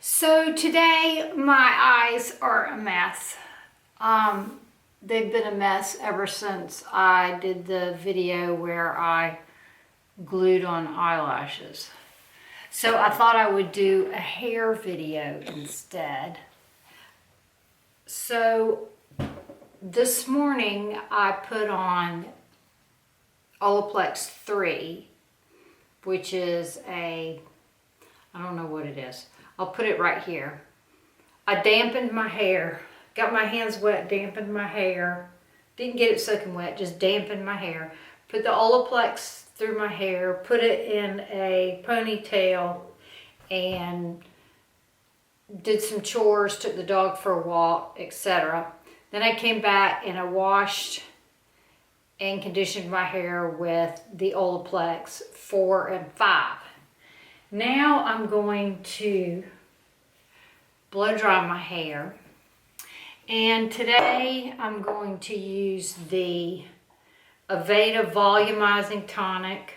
So today my eyes are a mess. They've been a mess ever since I did the video where I glued on eyelashes. So I thought I would do a hair video instead. So this morning I put on Olaplex 3, which is I don't know what it is. I'll put it right here. I dampened my hair. Got my hands wet, dampened my hair. Didn't get it soaking wet, just dampened my hair. Put the Olaplex through my hair, put it in a ponytail, and did some chores, took the dog for a walk, etc. Then I came back and I washed and conditioned my hair with the Olaplex 4 and 5. Now I'm going to blow dry my hair. And today I'm going to use the Aveda Volumizing Tonic.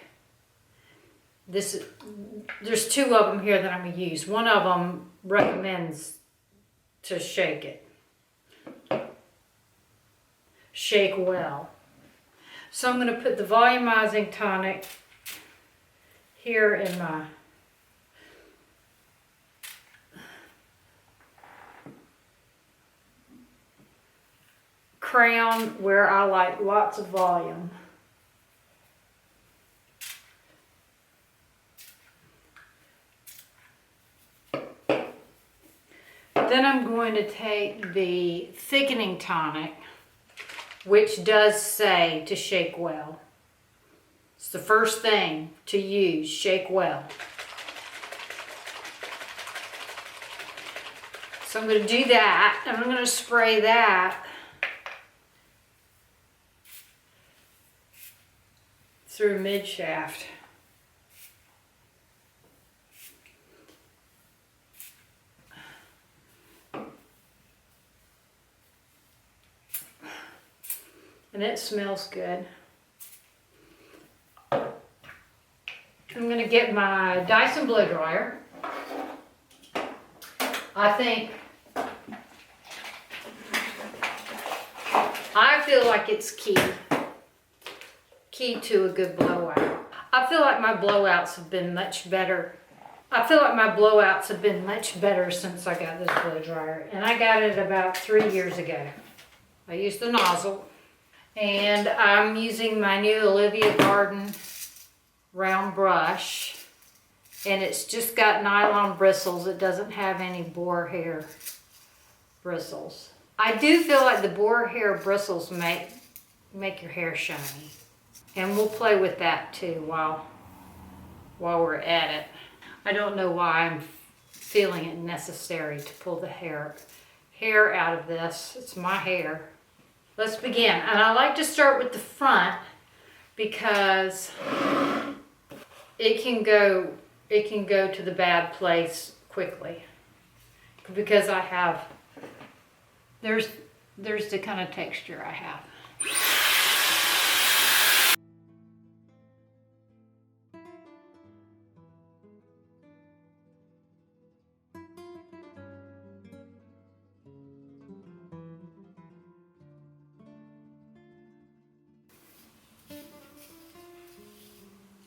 There's two of them here that I'm going to use. One of them recommends to shake it. Shake well. So I'm going to put the Volumizing Tonic here in my crown where I like lots of volume. Then I'm going to take the Thickening Tonic, which does say to shake well. It's the first thing to use, shake well. So I'm going to do that, and I'm going to spray that through mid-shaft. And it smells good. I'm going to get my Dyson blow dryer. I feel like it's key to a good blowout. I feel like my blowouts have been much better. Since I got this blow dryer, and I got it about 3 years ago. I used the nozzle, and I'm using my new Olivia Garden round brush, and it's just got nylon bristles. It doesn't have any boar hair bristles. I do feel like the boar hair bristles make your hair shiny. And we'll play with that too while we're at it. I don't know why I'm feeling it necessary to pull the hair out of this. It's my hair. Let's begin. And I like to start with the front because it can go to the bad place quickly. Because there's the kind of texture I have.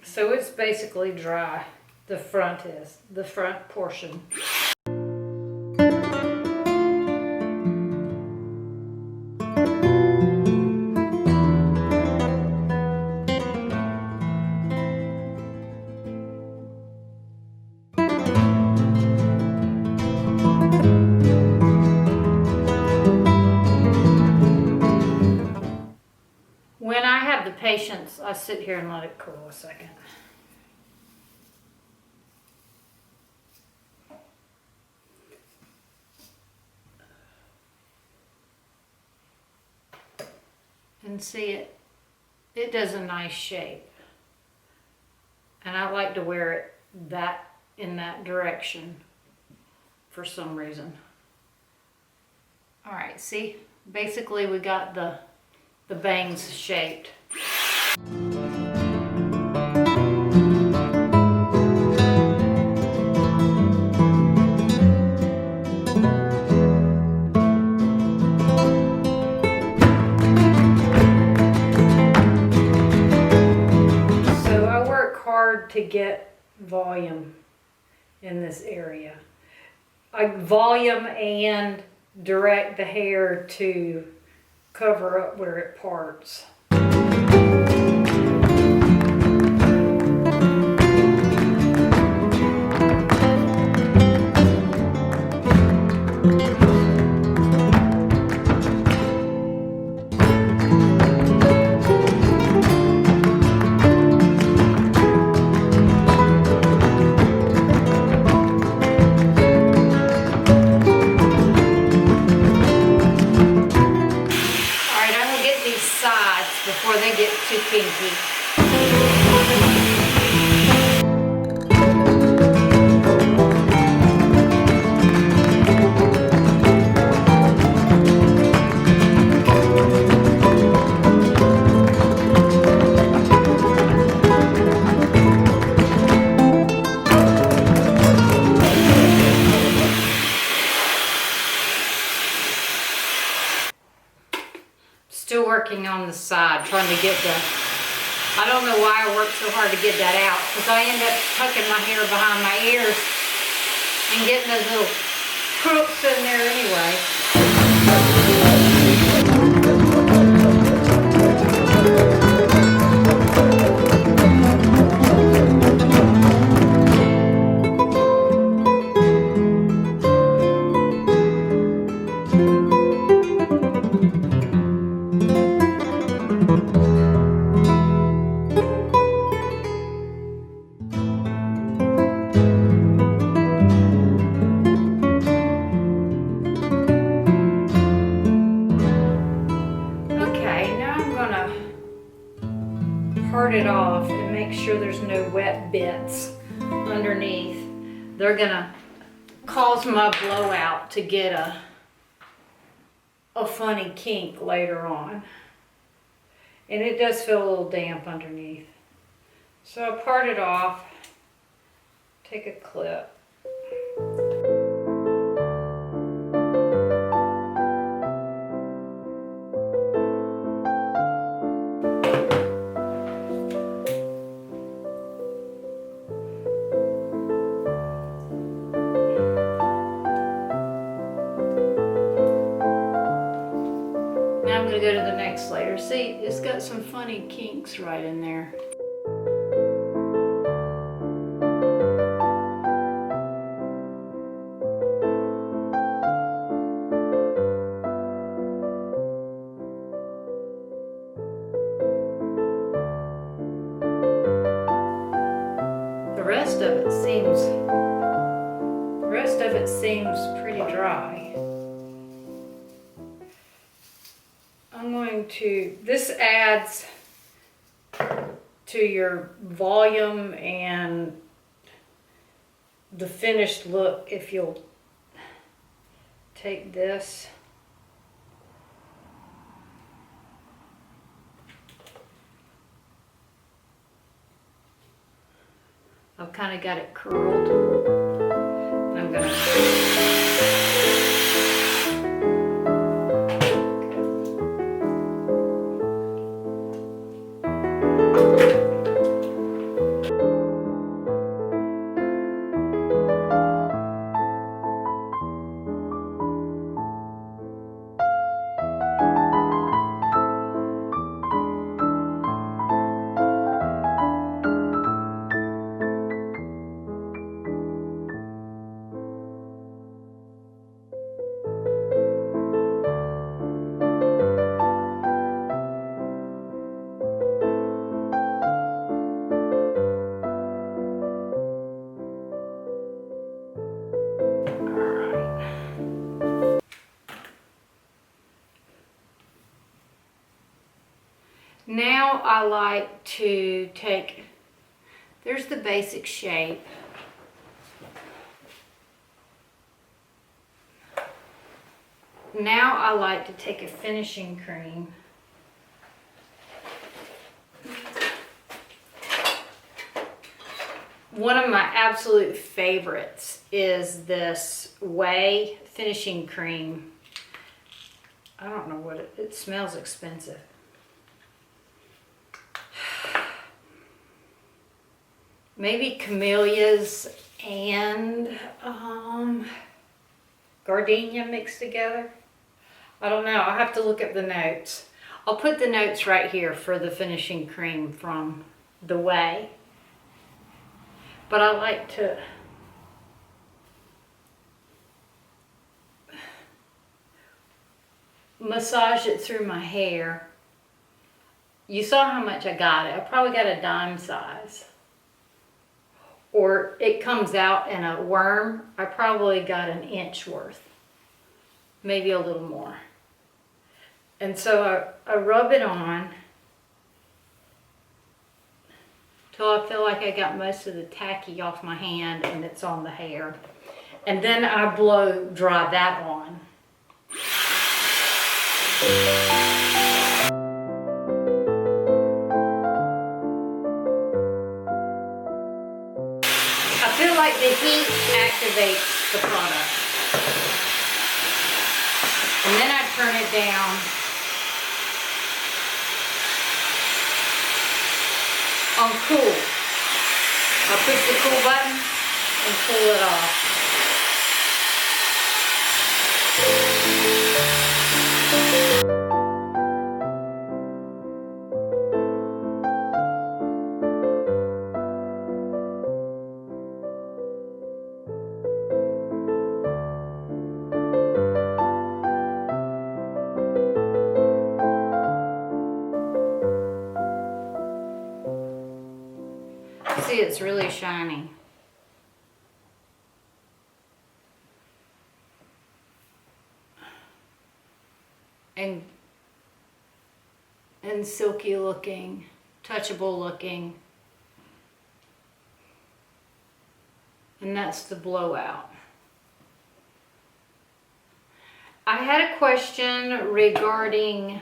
So it's basically dry. The front portion. When I have the patience, I sit here and let it cool a second. And see it does a nice shape. And I like to wear it in that direction for some reason. All right, see? Basically we got the bangs shaped. get volume in this area. Volume and direct the hair to cover up where it parts. Before they get too kinky. Still working on the side, trying to get the, I don't know why I work so hard to get that out, because I end up tucking my hair behind my ears and getting those little crooks in there anyway. Part it off and make sure there's no wet bits underneath. They're gonna cause my blowout to get a funny kink later on. And it does feel a little damp underneath. So I part it off, take a clip. I'm going to go to the next layer. See, it's got some funny kinks right in there. The rest of it seems pretty dry. I'm going to, this adds to your volume and the finished look if you'll take this. I've kind of got it curled. I'm going to Now I like to take, there's the basic shape. Now I like to take a finishing cream. One of my absolute favorites is this Way finishing cream. I don't know what it smells expensive. maybe camellias and gardenia mixed together. I don't know, I'll have to look at the notes. I'll put the notes right here for the finishing cream from the Way. But I like to massage it through my hair. You saw how much I got it. I probably got a dime size. Or it comes out in a worm. I probably got an inch worth. Maybe a little more. And so I rub it on till I feel like I got most of the tacky off my hand and it's on the hair. And then I blow dry that on. I feel like the heat activates the product. And then I turn it down on cool. I push the cool button and cool it off. See, it's really shiny. And silky looking, touchable looking. And that's the BlowOut. I had a question regarding,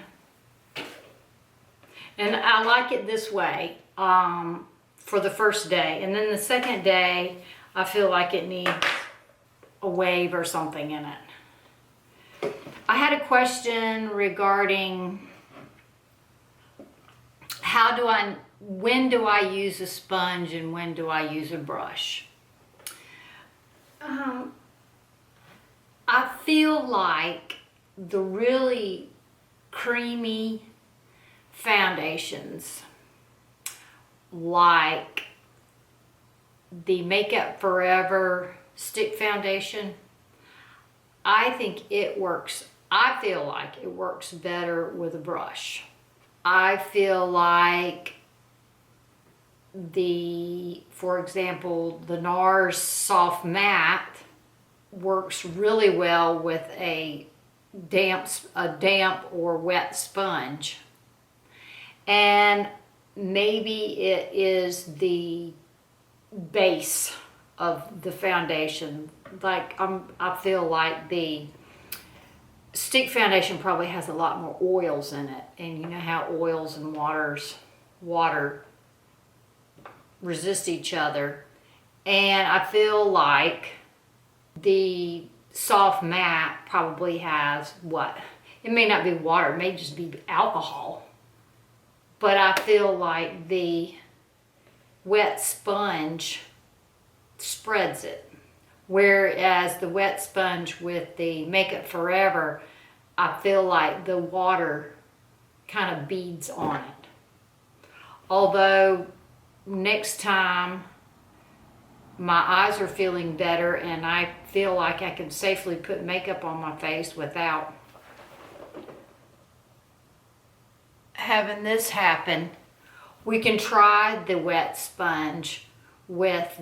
and I like it this way, for the first day. And then the second day, I feel like it needs a wave or something in it. I had a question regarding when do I use a sponge and when do I use a brush? I feel like the really creamy foundations, like the Makeup Forever stick foundation, I think it works. I feel like it works better with a brush. I feel like for example, the NARS Soft Matte works really well with a damp or wet sponge. And maybe it is the base of the foundation. Like I feel like the stick foundation probably has a lot more oils in it, and you know how oils and water resist each other. And I feel like the soft matte probably has it may not be water, it may just be alcohol. But I feel like the wet sponge spreads it. Whereas the wet sponge with the Makeup Forever, I feel like the water kind of beads on it. Although next time my eyes are feeling better and I feel like I can safely put makeup on my face without having this happen, we can try the wet sponge with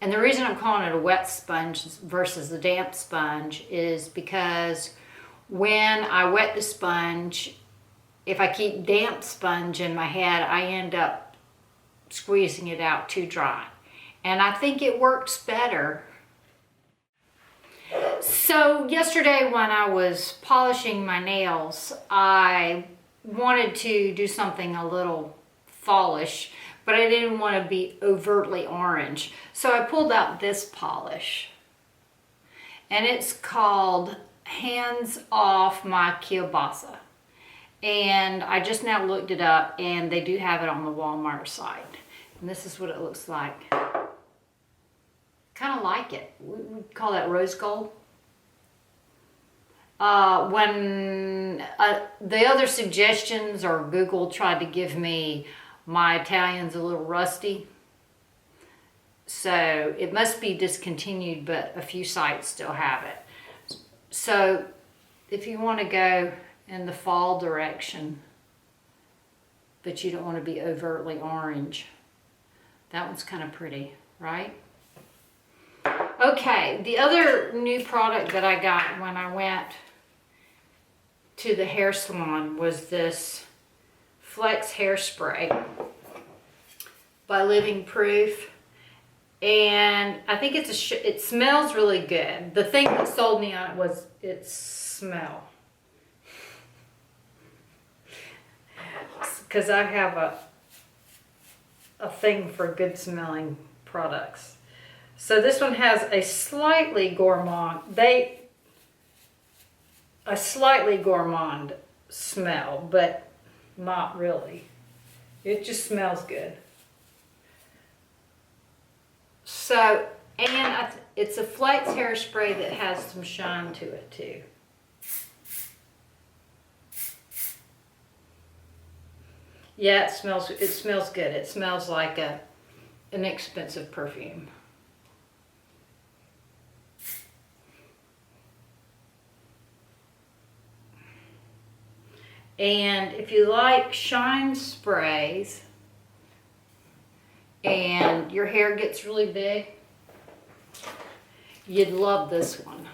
and the reason I'm calling it a wet sponge versus the damp sponge is because when I wet the sponge, if I keep damp sponge in my head, I end up squeezing it out too dry. And I think it works better. So yesterday when I was polishing my nails, I wanted to do something a little fallish, but I didn't want to be overtly orange. So I pulled out this polish, and it's called Hands Off My Kielbasa. And I just now looked it up, and they do have it on the Walmart site. And this is what it looks like. Kind of like it. We call that rose gold. When the other suggestions or Google tried to give me my Italian's a little rusty. So it must be discontinued, but a few sites still have it. So if you want to go in the fall direction, but you don't want to be overtly orange, that one's kind of pretty, right? Okay, the other new product that I got when I went to the hair salon was this Flex Hairspray by Living Proof. And I think it smells really good. The thing that sold me on it was its smell. Because I have a thing for good smelling products. So this one has a slightly gourmand smell, but not really. It just smells good. So, and it's a Flex hairspray that has some shine to it too. Yeah, it smells good. It smells like an inexpensive perfume. And if you like shine sprays and your hair gets really big, you'd love this one.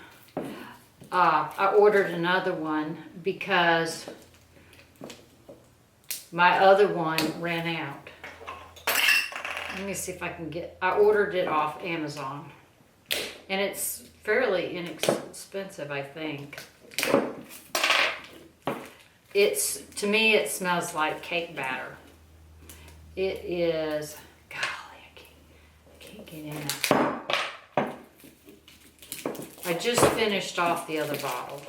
I ordered another one because my other one ran out. Let me see if I can I ordered it off Amazon. And it's fairly inexpensive, I think. To me, it smells like cake batter. It is, golly, I can't get in it. I just finished off the other bottle.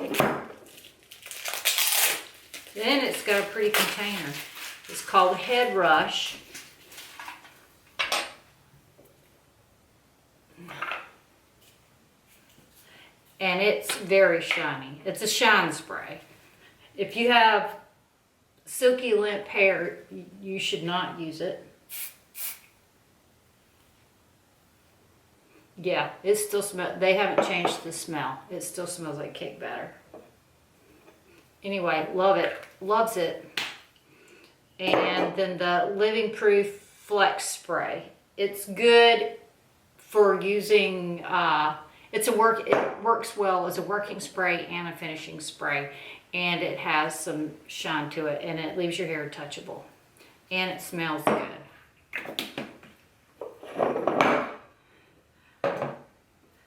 Then it's got a pretty container. It's called Head Rush. And it's very shiny. It's a shine spray. If you have silky limp hair, you should not use it. Yeah, it still smells. They haven't changed the smell. It still smells like cake batter. Anyway, love it. Loves it. And then the Living Proof Flex Spray. It's good for using, it works well as a working spray and a finishing spray. And it has some shine to it, and it leaves your hair touchable. And it smells good.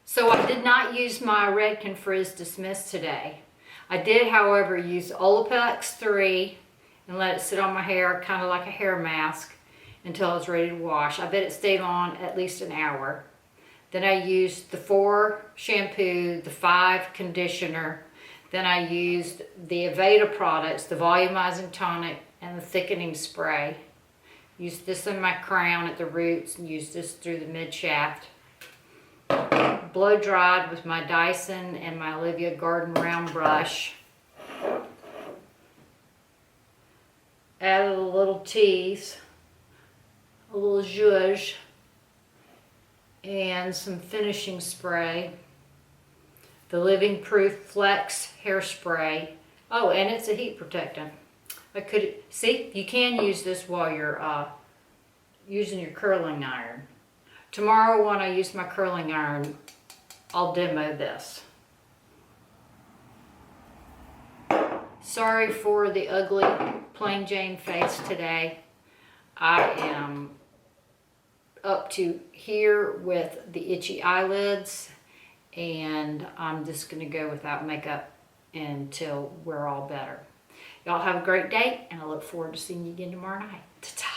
So I did not use my Redken Frizz Dismiss today. I did, however, use Olaplex 3 and let it sit on my hair, kind of like a hair mask, until I was ready to wash. I bet it stayed on at least an hour. Then I used the 4 shampoo, the 5 conditioner. Then I used the Aveda products, the Volumizing Tonic and the Thickening Spray. Used this in my crown at the roots and used this through the mid shaft. Blow dried with my Dyson and my Olivia Garden Round Brush. Added a little tease, a little zhuzh, and some finishing spray. The Living Proof Flex Hairspray. Oh, and it's a heat protectant. See, you can use this while you're using your curling iron. Tomorrow when I use my curling iron, I'll demo this. Sorry for the ugly plain Jane face today. I am up to here with the itchy eyelids, and I'm just going to go without makeup until we're all better. Y'all have a great day, and I look forward to seeing you again tomorrow night. Ta-ta.